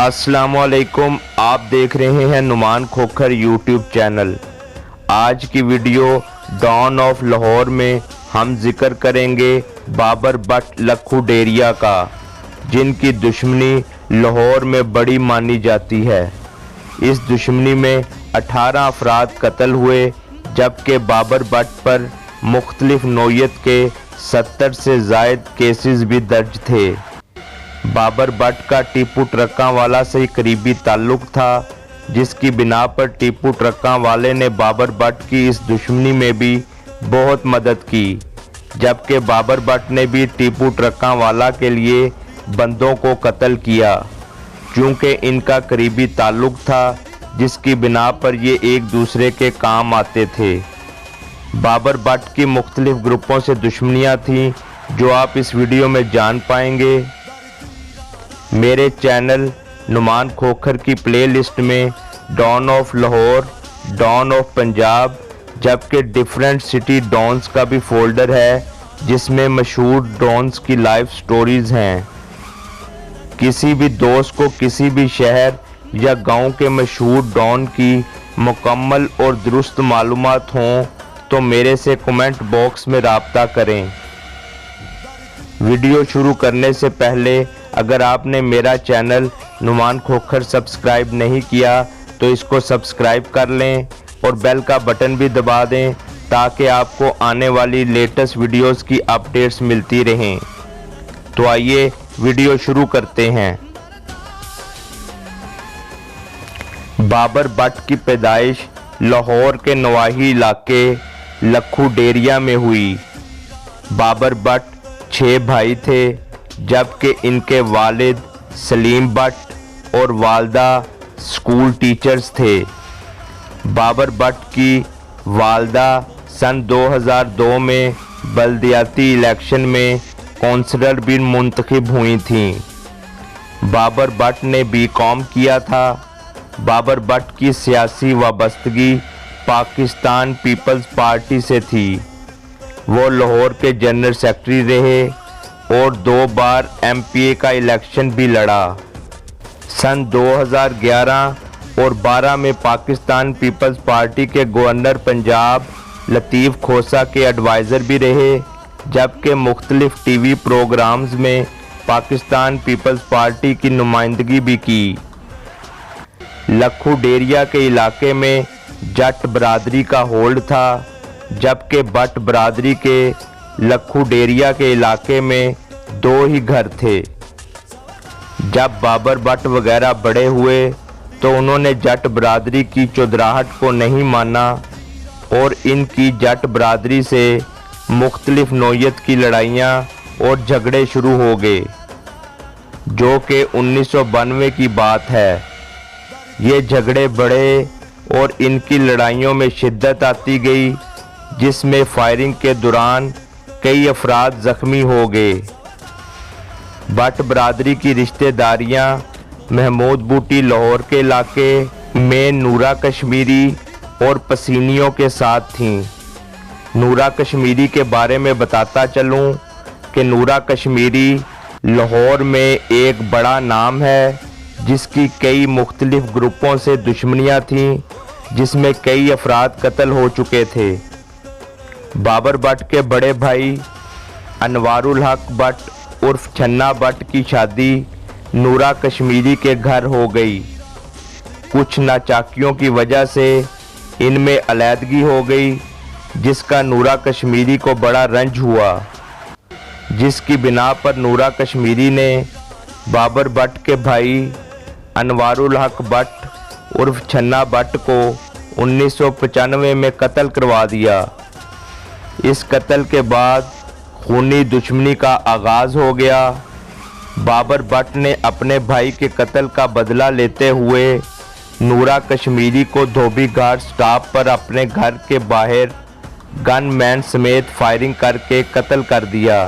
अस्सलामुअलैकुम, आप देख रहे हैं नुमान खोखर यूट्यूब चैनल। आज की वीडियो डॉन ऑफ लाहौर में हम जिक्र करेंगे बाबर बट लखू डेरिया का, जिनकी दुश्मनी लाहौर में बड़ी मानी जाती है। इस दुश्मनी में 18 अफराद कत्ल हुए, जबकि बाबर बट पर मुख्तलिफ नौयत के 70 से ज़ायद केसेस भी दर्ज थे। बाबर बट का टीपू ट्रकों वाला से करीबी ताल्लुक़ था, जिसकी बिना पर टीपू ट्रकों वाले ने बाबर बट की इस दुश्मनी में भी बहुत मदद की, जबकि बाबर बट ने भी टीपू ट्रकों वाला के लिए बंदों को कत्ल किया, चूँकि इनका करीबी ताल्लुक़ था, जिसकी बिना पर ये एक दूसरे के काम आते थे। बाबर बट की मुख्तलिफ ग्रुपों से दुश्मनियाँ थीं, जो आप इस वीडियो में जान पाएंगे। मेरे चैनल नुमान खोखर की प्लेलिस्ट में Don of Lahore, Don of Punjab, जबकि डिफरेंट सिटी डॉन्स का भी फोल्डर है, जिसमें मशहूर डॉन्स की लाइफ स्टोरीज़ हैं। किसी भी दोस्त को किसी भी शहर या गांव के मशहूर डॉन की मुकम्मल और दुरुस्त मालूमात हों तो मेरे से कमेंट बॉक्स में राब्ता करें। वीडियो शुरू करने से पहले अगर आपने मेरा चैनल नुमान खोखर सब्सक्राइब नहीं किया तो इसको सब्सक्राइब कर लें और बेल का बटन भी दबा दें, ताकि आपको आने वाली लेटेस्ट वीडियोस की अपडेट्स मिलती रहें। तो आइए वीडियो शुरू करते हैं। बाबर बट की पैदाइश लाहौर के नवाही इलाके लखू डेरिया में हुई। बाबर बट 6 भाई थे, जबकि इनके वालिद सलीम बट और वालदा स्कूल टीचर्स थे। बाबर बट की वालदा सन 2002 में बल्दियाती इलेक्शन में कौंसलर भी मुंतखब हुई थीं। बाबर बट ने बीकॉम किया था। बाबर बट की सियासी वाबस्तगी पाकिस्तान पीपल्स पार्टी से थी। वो लाहौर के जनरल सेक्रेटरी रहे और 2 बार MPA का इलेक्शन भी लड़ा। सन 2011 और 12 में पाकिस्तान पीपल्स पार्टी के गवर्नर पंजाब लतीफ़ खोसा के एडवाइज़र भी रहे, जबकि मुख्तलिफ TV प्रोग्राम्स में पाकिस्तान पीपल्स पार्टी की नुमाइंदगी भी की। लखू डेरिया के इलाके में जट बरादरी का होल्ड था, जबकि बट बरादरी के लखू डेरिया के इलाके में 2 ही घर थे। जब बाबर बट वगैरह बड़े हुए तो उन्होंने जट बरादरी की चौधराहट को नहीं माना और इनकी जट बरादरी से मुख्तलिफ नौयत की लड़ाइयाँ और झगड़े शुरू हो गए, जो कि 1992 की बात है। ये झगड़े बढ़े और इनकी लड़ाइयों में शिद्दत आती गई, जिसमें फायरिंग के दौरान कई अफराद ज़ख्मी हो गए। बट बरादरी की रिश्तेदारियां महमूद बूटी लाहौर के इलाके में नूरा कश्मीरी और पसीनियों के साथ थीं। नूरा कश्मीरी के बारे में बताता चलूं कि नूरा कश्मीरी लाहौर में एक बड़ा नाम है, जिसकी कई मुख्तलिफ ग्रुपों से दुश्मनियां थीं, जिसमें कई अफराद कत्ल हो चुके थे। बाबर बट के बड़े भाई अनवारुल हक बट उर्फ छन्ना बट की शादी नूरा कश्मीरी के घर हो गई। कुछ नाचाकियों की वजह से इनमें अलैदगी हो गई, जिसका नूरा कश्मीरी को बड़ा रंज हुआ, जिसकी बिना पर नूरा कश्मीरी ने बाबर बट के भाई अनवारुल हक बट उर्फ छन्ना बट को 1995 में कत्ल करवा दिया। इस कत्ल के बाद खूनी दुश्मनी का आगाज़ हो गया। बाबर बट ने अपने भाई के कत्ल का बदला लेते हुए नूरा कश्मीरी को धोबी घाट स्टॉप पर अपने घर के बाहर गनमैन समेत फायरिंग करके कत्ल कर दिया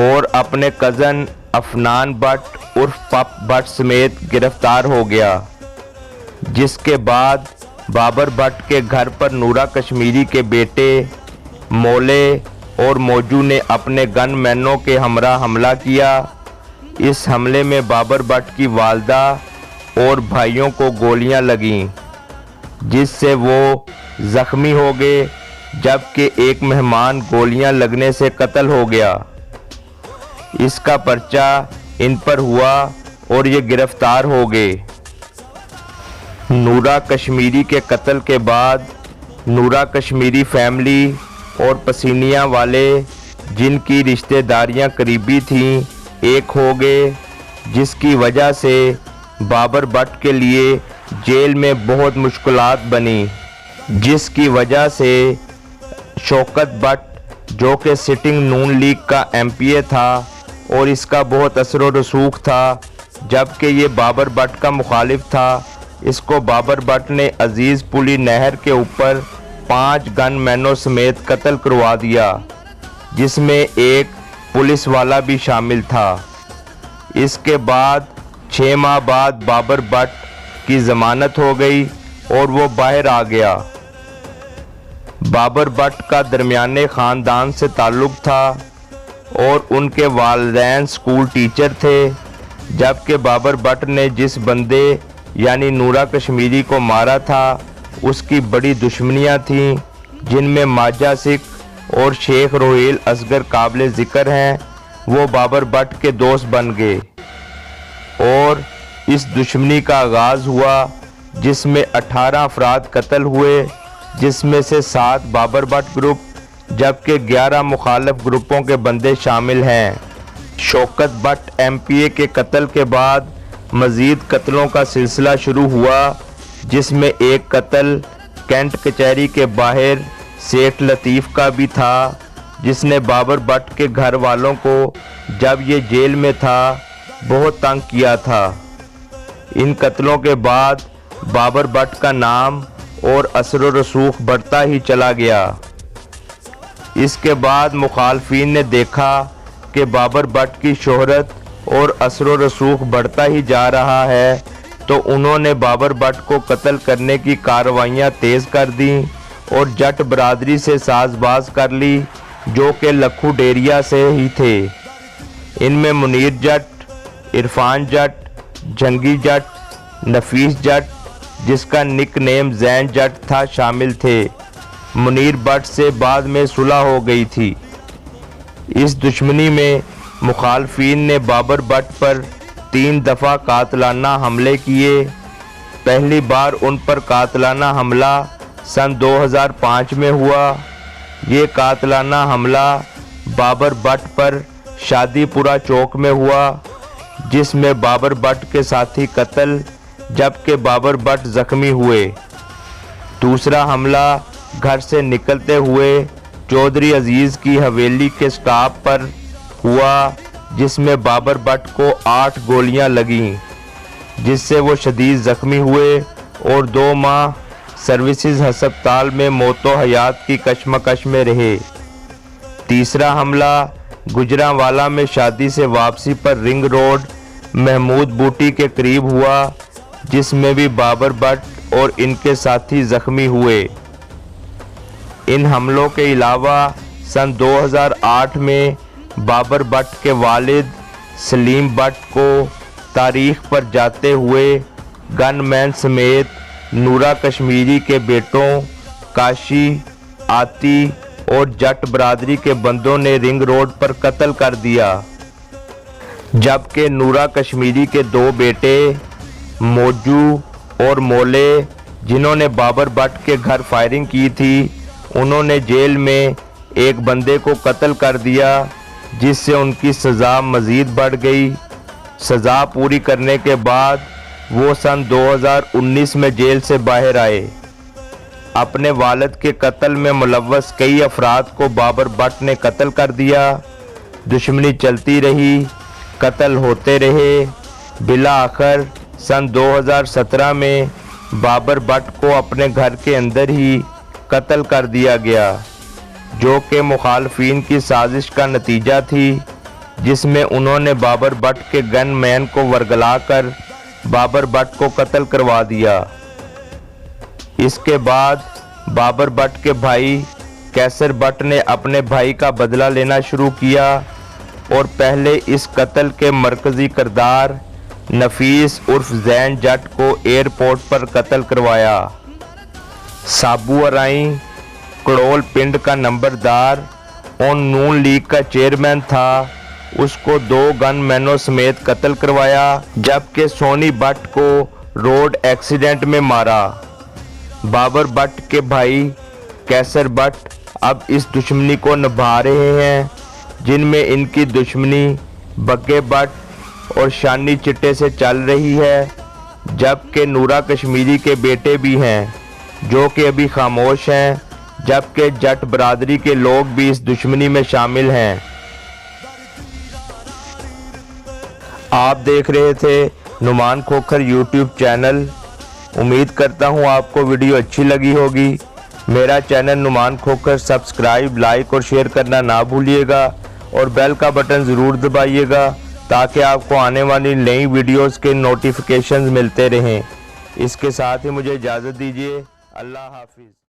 और अपने कज़न अफनान बट उर्फ पप बट समेत गिरफ्तार हो गया। जिसके बाद बाबर बट के घर पर नूरा कश्मीरी के बेटे मोले और मौजू ने अपने गनमैनों के हमरा हमला किया इस हमले में बाबर भट्ट की वालदा और भाइयों को गोलियां लगीं, जिससे वो जख्मी हो गए, जबकि एक मेहमान गोलियां लगने से कत्ल हो गया। इसका पर्चा इन पर हुआ और ये गिरफ्तार हो गए। नूरा कश्मीरी के कत्ल के बाद नूरा कश्मीरी फैमिली और पसीनिया वाले, जिनकी रिश्तेदारियां करीबी थीं, एक हो गए, जिसकी वजह से बाबर भट्ट के लिए जेल में बहुत मुश्किलात बनी, जिसकी वजह से शौकत भट्ट, जो कि सिटिंग नून लीग का एमपीए था और इसका बहुत असर व रसूख था, जबकि ये बाबर भट्ट का मुखालिफ था, इसको बाबर भट्ट ने अजीज़ पुली नहर के ऊपर 5 गनमैनों समेत कत्ल करवा दिया, जिसमें एक पुलिस वाला भी शामिल था। इसके बाद 6 माह बाद बाबर भट्ट की ज़मानत हो गई और वो बाहर आ गया। बाबर भट्ट का दरमियाने ख़ानदान से ताल्लुक़ था और उनके वालिदैन स्कूल टीचर थे, जबकि बाबर भट्ट ने जिस बंदे यानी नूरा कश्मीरी को मारा था, उसकी बड़ी दुश्मनियां थीं, जिनमें माजा सिख और शेख रोहेल असगर काबिल ज़िक्र हैं। वो बाबर भट्ट के दोस्त बन गए और इस दुश्मनी का आगाज़ हुआ, जिसमें 18 अफराद कत्ल हुए, जिसमें से 7 बाबर भट्ट ग्रुप, जबकि 11 मुखालिफ ग्रुपों के बंदे शामिल हैं। शौकत भट्ट एमपीए के कत्ल के बाद मज़ीद कत्लों का सिलसिला शुरू हुआ, जिसमें एक कत्ल कैंट कचहरी के बाहर सेठ लतीफ़ का भी था, जिसने बाबर भट्ट के घर वालों को जब ये जेल में था बहुत तंग किया था। इन कत्लों के बाद बाबर भट्ट का नाम और असर व रसूख बढ़ता ही चला गया। इसके बाद मुखालफीन ने देखा कि बाबर भट्ट की शोहरत और असर व रसूख बढ़ता ही जा रहा है, तो उन्होंने बाबर भट्ट को कत्ल करने की कार्रवाइयाँ तेज़ कर दी और जट बरादरी से साजबाज कर ली, जो कि लखू डेरिया से ही थे। इनमें मुनीर जट, इरफान जट, जंगी जट, नफीस जट, जिसका निक नेम जैन जट था, शामिल थे। मुनीर भट्ट से बाद में सुलह हो गई थी। इस दुश्मनी में मुखालफीन ने बाबर भट्ट पर 3 दफ़ा कातलाना हमले किए। पहली बार उन पर कातलाना हमला सन 2005 में हुआ। ये कातलाना हमला बाबर भट्ट पर शादीपुरा चौक में हुआ, जिसमें बाबर भट्ट के साथी कत्ल, जबकि बाबर भट्ट जख्मी हुए। दूसरा हमला घर से निकलते हुए चौधरी अजीज़ की हवेली के स्टाफ पर हुआ, जिसमें बाबर भट्ट को 8 गोलियां लगीं, जिससे वो शदीद ज़ख्मी हुए और 2 माह सर्विसेज हस्पताल में मौतो हयात की कशमकश में रहे। तीसरा हमला गुजरांवाला में शादी से वापसी पर रिंग रोड महमूद बूटी के करीब हुआ, जिसमें भी बाबर भट्ट और इनके साथी ज़ख्मी हुए। इन हमलों के अलावा सन 2008 में बाबर भट्ट के वालिद सलीम भट्ट को तारीख पर जाते हुए गनमैन समेत नूरा कश्मीरी के बेटों काशी, आती और जट बरादरी के बंदों ने रिंग रोड पर कत्ल कर दिया, जबकि नूरा कश्मीरी के 2 बेटे मौजू और मोले, जिन्होंने बाबर भट्ट के घर फायरिंग की थी, उन्होंने जेल में एक बंदे को कत्ल कर दिया, जिससे उनकी सज़ा मज़ीद बढ़ गई। सज़ा पूरी करने के बाद वो सन 2019 में जेल से बाहर आए। अपने वालिद के कत्ल में मुलव्वस कई अफराद को बाबर भट्ट ने कत्ल कर दिया। दुश्मनी चलती रही, कत्ल होते रहे। बिला आखिर सन 2017 में बाबर भट्ट को अपने घर के अंदर ही कत्ल कर दिया गया, जो कि मुखालफीन की साजिश का नतीजा थी, जिसमें उन्होंने बाबर भट्ट के गनमैन को वर्गला कर बाबर भट्ट को कत्ल करवा दिया। इसके बाद बाबर भट्ट के भाई कैसर भट्ट ने अपने भाई का बदला लेना शुरू किया और पहले इस कत्ल के मरकजी किरदार नफीस उर्फ जैन जट को एयरपोर्ट पर कत्ल करवाया। साबू अराई कड़ोल पिंड का नंबरदार और नून लीग का चेयरमैन था, उसको 2 गनमैनों समेत कत्ल करवाया, जबकि सोनी भट्ट को रोड एक्सीडेंट में मारा। बाबर भट्ट के भाई कैसर भट्ट अब इस दुश्मनी को निभा रहे हैं, जिनमें इनकी दुश्मनी बग्गे भट्ट और शानी चिट्टे से चल रही है, जबकि नूरा कश्मीरी के बेटे भी हैं जो कि अभी खामोश हैं, जबकि जट बरादरी के लोग भी इस दुश्मनी में शामिल हैं। आप देख रहे थे नुमान खोखर यूट्यूब चैनल। उम्मीद करता हूँ आपको वीडियो अच्छी लगी होगी। मेरा channel Numan Khokhar subscribe, like और शेयर करना ना भूलिएगा और बेल का बटन ज़रूर दबाइएगा ताकि आपको आने वाली नई वीडियोस के नोटिफिकेशंस मिलते रहें। इसके साथ ही मुझे इजाज़त दीजिए। अल्लाह हाफिज़।